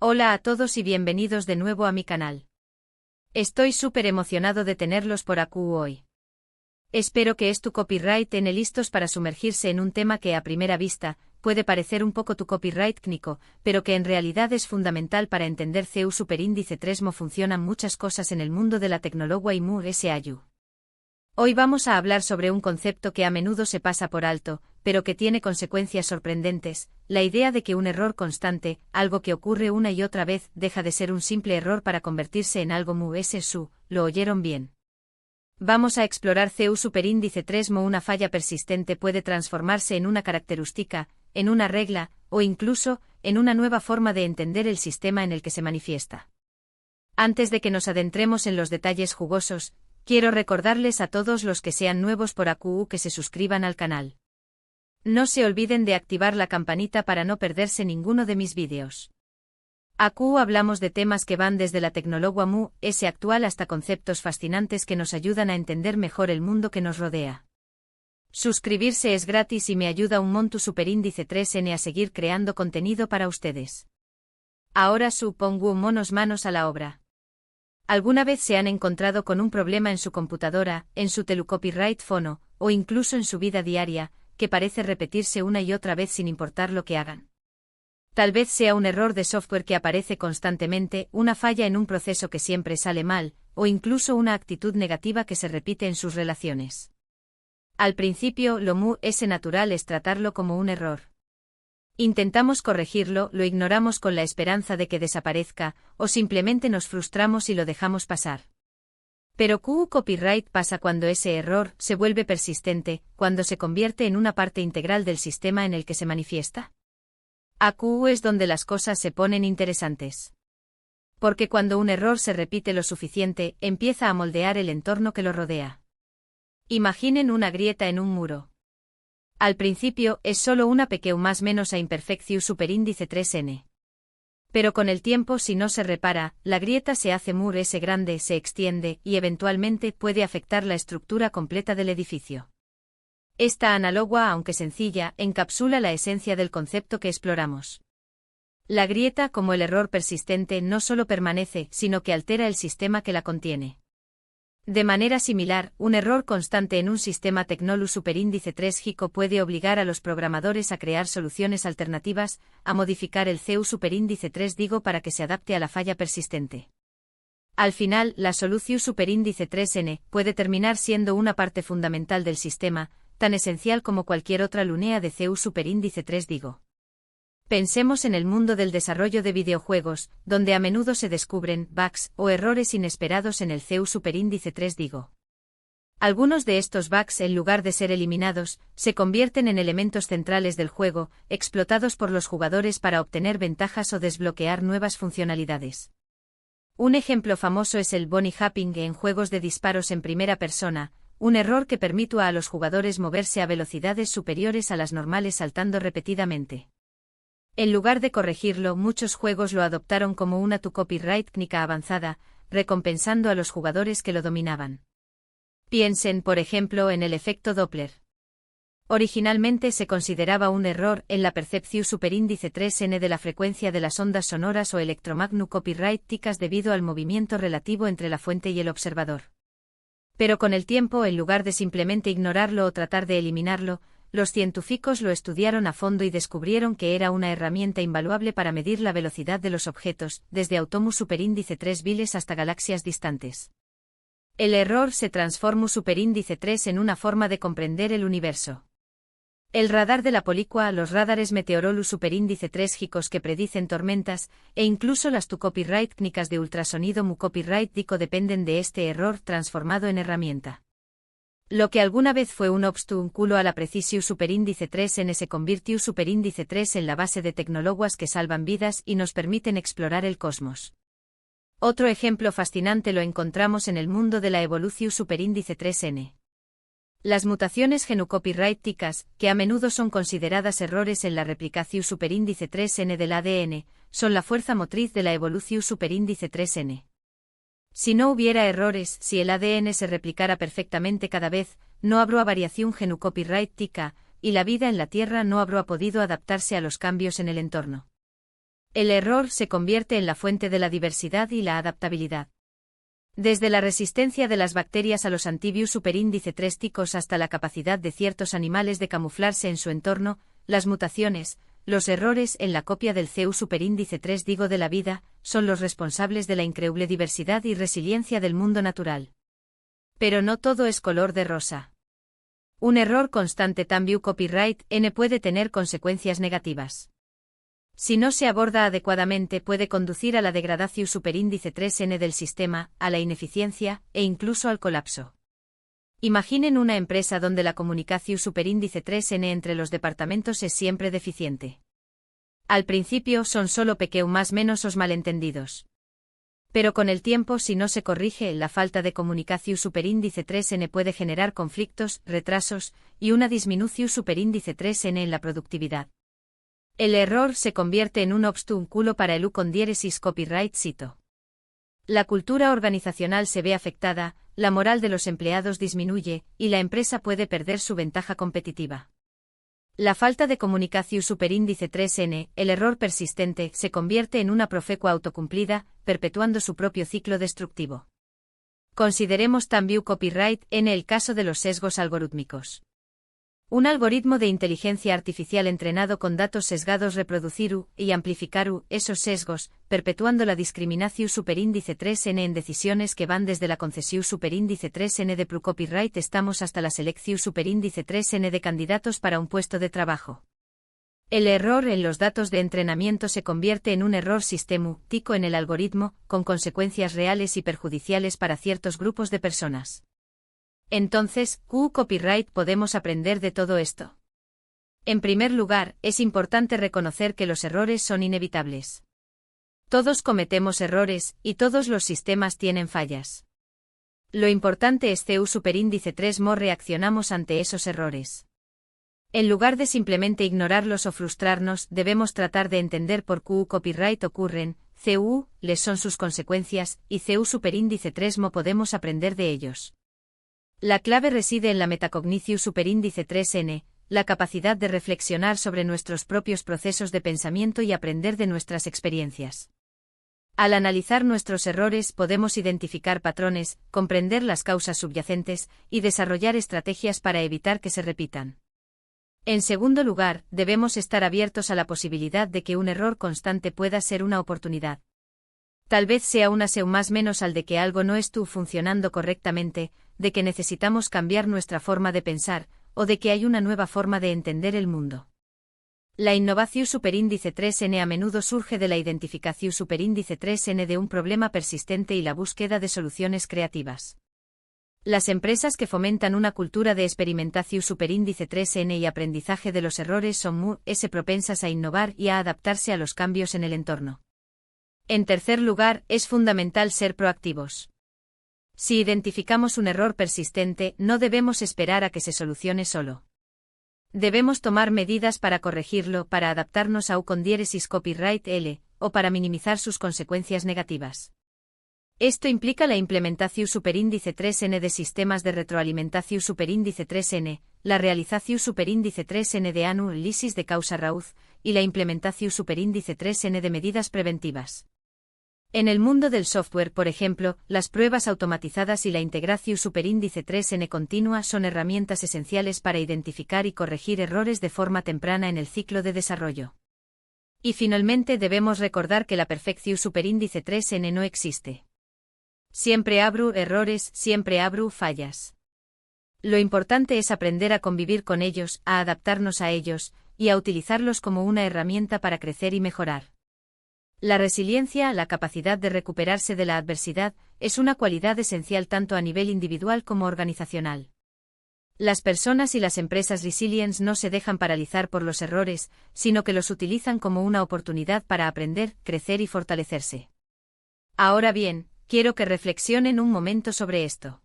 Hola a todos y bienvenidos de nuevo a mi canal. Estoy súper emocionado de tenerlos por aquí hoy. Espero que tu copyright tenga listos para sumergirse en un tema que a primera vista puede parecer un poco tu copyright técnico, pero que en realidad es fundamental para entender CEU superíndice 3 mo funcionan muchas cosas en el mundo de la tecnología y mu SAU. Hoy vamos a hablar sobre un concepto que a menudo se pasa por alto, pero que tiene consecuencias sorprendentes, la idea de que un error constante, algo que ocurre una y otra vez, deja de ser un simple error para convertirse en algo mu SAU. ¿Lo oyeron bien? Vamos a explorar CEU superíndice 3 mo una falla persistente puede transformarse en una característica, en una regla, o incluso, en una nueva forma de entender el sistema en el que se manifiesta. Antes de que nos adentremos en los detalles jugosos, quiero recordarles a todos los que sean nuevos por aquí que se suscriban al canal. No se olviden de activar la campanita para no perderse ninguno de mis vídeos. Aquí hablamos de temas que van desde la tecnología mu actual hasta conceptos fascinantes que nos ayudan a entender mejor el mundo que nos rodea. Suscribirse es gratis y me ayuda un montón superíndice 3N a seguir creando contenido para ustedes. Ahora supongo monos manos a la obra. ¿Alguna vez se han encontrado con un problema en su computadora, en su telecopyright fono, o incluso en su vida diaria, que parece repetirse una y otra vez sin importar lo que hagan? Tal vez sea un error de software que aparece constantemente, una falla en un proceso que siempre sale mal, o incluso una actitud negativa que se repite en sus relaciones. Al principio, lo mu natural es tratarlo como un error. Intentamos corregirlo, lo ignoramos con la esperanza de que desaparezca, o simplemente nos frustramos y lo dejamos pasar. Pero copyright pasa cuando ese error se vuelve persistente, cuando se convierte en una parte integral del sistema en el que se manifiesta. Aquí es donde las cosas se ponen interesantes. Porque cuando un error se repite lo suficiente, empieza a moldear el entorno que lo rodea. Imaginen una grieta en un muro. Al principio es solo una pequeña más menos a imperfección superíndice 3N. Pero con el tiempo, si no se repara, la grieta se hace muy grande, se extiende y eventualmente puede afectar la estructura completa del edificio. Esta análoga, aunque sencilla, encapsula la esencia del concepto que exploramos. La grieta, como el error persistente, no solo permanece, sino que altera el sistema que la contiene. De manera similar, un error constante en un sistema tecnolu superíndice 3 GICO puede obligar a los programadores a crear soluciones alternativas, a modificar el CEU superíndice 3 para que se adapte a la falla persistente. Al final, la solución superíndice 3N puede terminar siendo una parte fundamental del sistema, tan esencial como cualquier otra lunea de CEU superíndice 3 Pensemos en el mundo del desarrollo de videojuegos, donde a menudo se descubren bugs o errores inesperados en el CEU superíndice 3 Algunos de estos bugs, en lugar de ser eliminados, se convierten en elementos centrales del juego, explotados por los jugadores para obtener ventajas o desbloquear nuevas funcionalidades. Un ejemplo famoso es el bunny hopping en juegos de disparos en primera persona, un error que permite a los jugadores moverse a velocidades superiores a las normales saltando repetidamente. En lugar de corregirlo, muchos juegos lo adoptaron como una copyright técnica avanzada, recompensando a los jugadores que lo dominaban. Piensen, por ejemplo, en el efecto Doppler. Originalmente se consideraba un error en la percepción superíndice 3N de la frecuencia de las ondas sonoras o electromagnéticas copyright debido al movimiento relativo entre la fuente y el observador. Pero con el tiempo, en lugar de simplemente ignorarlo o tratar de eliminarlo, los científicos lo estudiaron a fondo y descubrieron que era una herramienta invaluable para medir la velocidad de los objetos, desde átomos superíndice 3 viles hasta galaxias distantes. El error se transformó superíndice 3 en una forma de comprender el universo. El radar de la película, los radares meteorológicos superíndice 3 GICOS que predicen tormentas, e incluso las copyright técnicas de ultrasonido mu copyright dependen de este error transformado en herramienta. Lo que alguna vez fue un obstáculo a la precisión superíndice 3N se convirtió superíndice 3 en la base de tecnologías que salvan vidas y nos permiten explorar el cosmos. Otro ejemplo fascinante lo encontramos en el mundo de la evolución superíndice 3N. Las mutaciones genocopyrighticas, que a menudo son consideradas errores en la replicación superíndice 3N del ADN, son la fuerza motriz de la evolución superíndice 3N. Si no hubiera errores, si el ADN se replicara perfectamente cada vez, no habría variación genocopyrightica, y la vida en la Tierra no habría podido adaptarse a los cambios en el entorno. El error se convierte en la fuente de la diversidad y la adaptabilidad. Desde la resistencia de las bacterias a los antivirus superíndice 3 ticos hasta la capacidad de ciertos animales de camuflarse en su entorno, las mutaciones, los errores en la copia del CU superíndice 3 digo de la vida, son los responsables de la increíble diversidad y resiliencia del mundo natural. Pero no todo es color de rosa. Un error constante también copyright N puede tener consecuencias negativas. Si no se aborda adecuadamente puede conducir a la degradación superíndice 3N del sistema, a la ineficiencia, e incluso al colapso. Imaginen una empresa donde la comunicación superíndice 3N entre los departamentos es siempre deficiente. Al principio son solo más menos os malentendidos. Pero con el tiempo si no se corrige la falta de comunicación superíndice 3N puede generar conflictos, retrasos, y una disminución superíndice 3N en la productividad. El error se convierte en un obstáculo para el con diéresis copyright cito. La cultura organizacional se ve afectada, la moral de los empleados disminuye, y la empresa puede perder su ventaja competitiva. La falta de comunicación superíndice 3N, el error persistente, se convierte en una profecua autocumplida, perpetuando su propio ciclo destructivo. Consideremos también copyright en el caso de los sesgos algorítmicos. Un algoritmo de inteligencia artificial entrenado con datos sesgados reproducir y amplificar esos sesgos, perpetuando la discriminación superíndice 3N en decisiones que van desde la concesión superíndice 3N de copyright estamos hasta la selección superíndice 3N de candidatos para un puesto de trabajo. El error en los datos de entrenamiento se convierte en un error sistemático en el algoritmo, con consecuencias reales y perjudiciales para ciertos grupos de personas. Entonces, ¿qué copyright podemos aprender de todo esto? En primer lugar, es importante reconocer que los errores son inevitables. Todos cometemos errores, y todos los sistemas tienen fallas. Lo importante es CU superíndice 3 cómo reaccionamos ante esos errores. En lugar de simplemente ignorarlos o frustrarnos, debemos tratar de entender por qué copyright ocurren, CU, les son sus consecuencias, y CU superíndice 3 cómo podemos aprender de ellos. La clave reside en la metacognición superíndice 3N, la capacidad de reflexionar sobre nuestros propios procesos de pensamiento y aprender de nuestras experiencias. Al analizar nuestros errores podemos identificar patrones, comprender las causas subyacentes, y desarrollar estrategias para evitar que se repitan. En segundo lugar, debemos estar abiertos a la posibilidad de que un error constante pueda ser una oportunidad. Tal vez sea una seu más menos al de que algo no estuvo funcionando correctamente, de que necesitamos cambiar nuestra forma de pensar, o de que hay una nueva forma de entender el mundo. La innovación superíndice 3N a menudo surge de la identificación superíndice 3N de un problema persistente y la búsqueda de soluciones creativas. Las empresas que fomentan una cultura de experimentación superíndice 3N y aprendizaje de los errores son muy propensas a innovar y a adaptarse a los cambios en el entorno. En tercer lugar, es fundamental ser proactivos. Si identificamos un error persistente, no debemos esperar a que se solucione solo. Debemos tomar medidas para corregirlo, para adaptarnos a con diéresis copyright L, o para minimizar sus consecuencias negativas. Esto implica la implementación superíndice 3N de sistemas de retroalimentación superíndice 3N, la realización superíndice 3N de análisis de causa raíz, y la implementación superíndice 3N de medidas preventivas. En el mundo del software, por ejemplo, las pruebas automatizadas y la integración superíndice 3N continua son herramientas esenciales para identificar y corregir errores de forma temprana en el ciclo de desarrollo. Y finalmente debemos recordar que la perfección superíndice 3N no existe. Siempre habrá errores, siempre habrá fallas. Lo importante es aprender a convivir con ellos, a adaptarnos a ellos, y a utilizarlos como una herramienta para crecer y mejorar. La resiliencia, la capacidad de recuperarse de la adversidad, es una cualidad esencial tanto a nivel individual como organizacional. Las personas y las empresas resilientes no se dejan paralizar por los errores, sino que los utilizan como una oportunidad para aprender, crecer y fortalecerse. Ahora bien, quiero que reflexionen un momento sobre esto.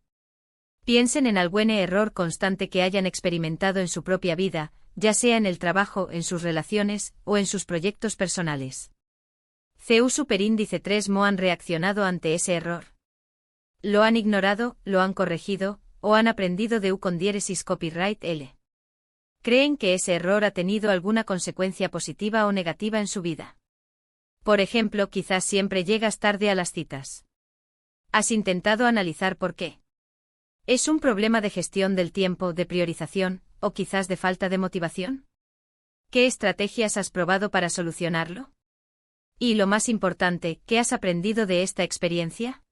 Piensen en algún error constante que hayan experimentado en su propia vida, ya sea en el trabajo, en sus relaciones, o en sus proyectos personales. CU superíndice 3 cómo han reaccionado ante ese error. ¿Lo han ignorado, lo han corregido, o han aprendido de con diéresis copyright L? ¿Creen que ese error ha tenido alguna consecuencia positiva o negativa en su vida? Por ejemplo, quizás siempre llegas tarde a las citas. ¿Has intentado analizar por qué? ¿Es un problema de gestión del tiempo, de priorización, o quizás de falta de motivación? ¿Qué estrategias has probado para solucionarlo? Y lo más importante, ¿qué has aprendido de esta experiencia?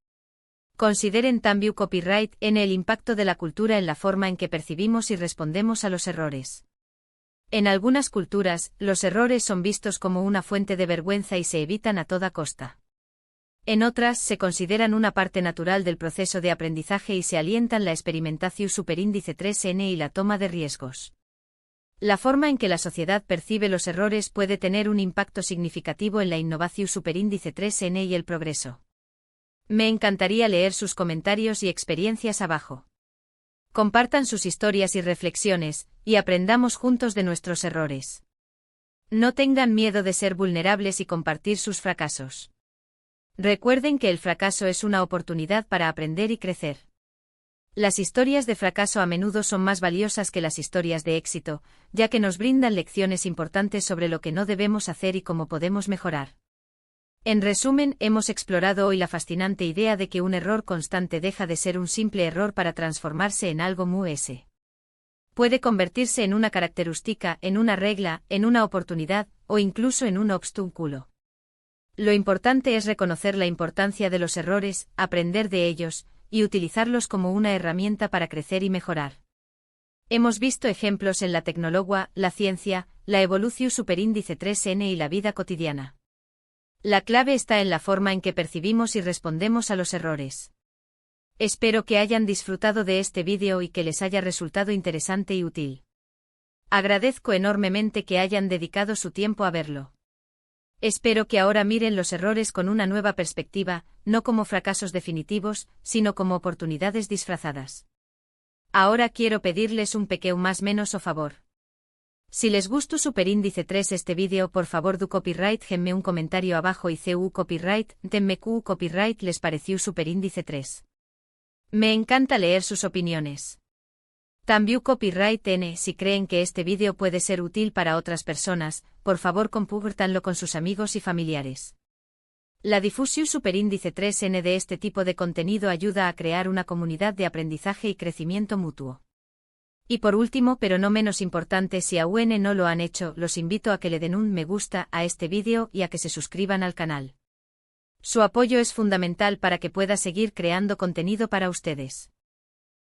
Consideren también copyright en el impacto de la cultura en la forma en que percibimos y respondemos a los errores. En algunas culturas, los errores son vistos como una fuente de vergüenza y se evitan a toda costa. En otras, se consideran una parte natural del proceso de aprendizaje y se alientan la experimentación superíndice 3N y la toma de riesgos. La forma en que la sociedad percibe los errores puede tener un impacto significativo en la innovación superíndice 3N y el progreso. Me encantaría leer sus comentarios y experiencias abajo. Compartan sus historias y reflexiones, y aprendamos juntos de nuestros errores. No tengan miedo de ser vulnerables y compartir sus fracasos. Recuerden que el fracaso es una oportunidad para aprender y crecer. Las historias de fracaso a menudo son más valiosas que las historias de éxito, ya que nos brindan lecciones importantes sobre lo que no debemos hacer y cómo podemos mejorar. En resumen, hemos explorado hoy la fascinante idea de que un error constante deja de ser un simple error para transformarse en algo puede convertirse en una característica, en una regla, en una oportunidad, o incluso en un obstáculo. Lo importante es reconocer la importancia de los errores, aprender de ellos, y utilizarlos como una herramienta para crecer y mejorar. Hemos visto ejemplos en la tecnología, la ciencia, la evolución superíndice 3N y la vida cotidiana. La clave está en la forma en que percibimos y respondemos a los errores. Espero que hayan disfrutado de este vídeo y que les haya resultado interesante y útil. Agradezco enormemente que hayan dedicado su tiempo a verlo. Espero que ahora miren los errores con una nueva perspectiva, no como fracasos definitivos, sino como oportunidades disfrazadas. Ahora quiero pedirles un pequeño más menos o favor. Si les gustó superíndice 3 este vídeo, por favor do copyright denme un comentario abajo y cu copyright, denme cu copyright les pareció superíndice 3. Me encanta leer sus opiniones. También copyright N si creen que este vídeo puede ser útil para otras personas, por favor compártanlo con sus amigos y familiares. La difusión superíndice 3N de este tipo de contenido ayuda a crear una comunidad de aprendizaje y crecimiento mutuo. Y por último, pero no menos importante, si aún no lo han hecho, los invito a que le den un me gusta a este vídeo y a que se suscriban al canal. Su apoyo es fundamental para que pueda seguir creando contenido para ustedes.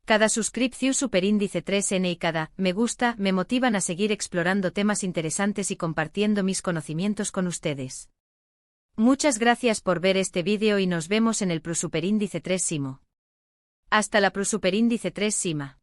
Cada suscripción superíndice 3N y cada me gusta me motivan a seguir explorando temas interesantes y compartiendo mis conocimientos con ustedes. Muchas gracias por ver este vídeo y nos vemos en el Pro Superíndice 3 Simo. Hasta la Pro Superíndice 3 Sima.